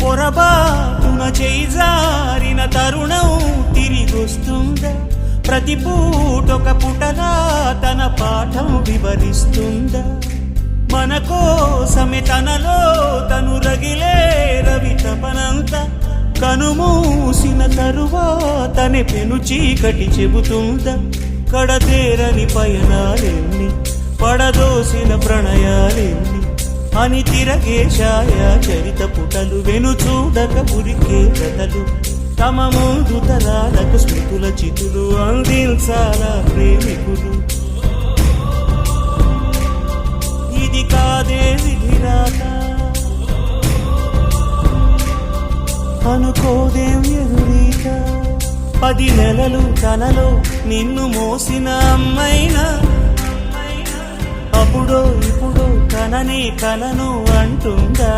పొరబాటున చేజారిన తరుణం తిరిగొస్తుందా? ప్రతి పూటొక పుటలా తన పాఠం వివరిస్తుందా? మన కోసమే తనలో తను రగిలే రవి తపనంతా కనుమూసిన తరువాతనే పెను చీకటి చెబుతుందా? కడతేరని పయనాలెన్ని, పడదోసిన ప్రణయాలెన్ని అని తిరగే ఛాయా చరిత పుటలు, వెను చూడక ఉరికే కథలు, తమ ముందు తరాలకు స్మృతుల చితులు అందించాలా ప్రేమికులు. ఇది కాదే విధిరాత, అనుకోదేం ఎదురీత. 10 నెలలు తనలో నిన్ను మోసిన అమ్మైనా అప్పుడో ఇప్పుడో కననే కలను అంటుందా?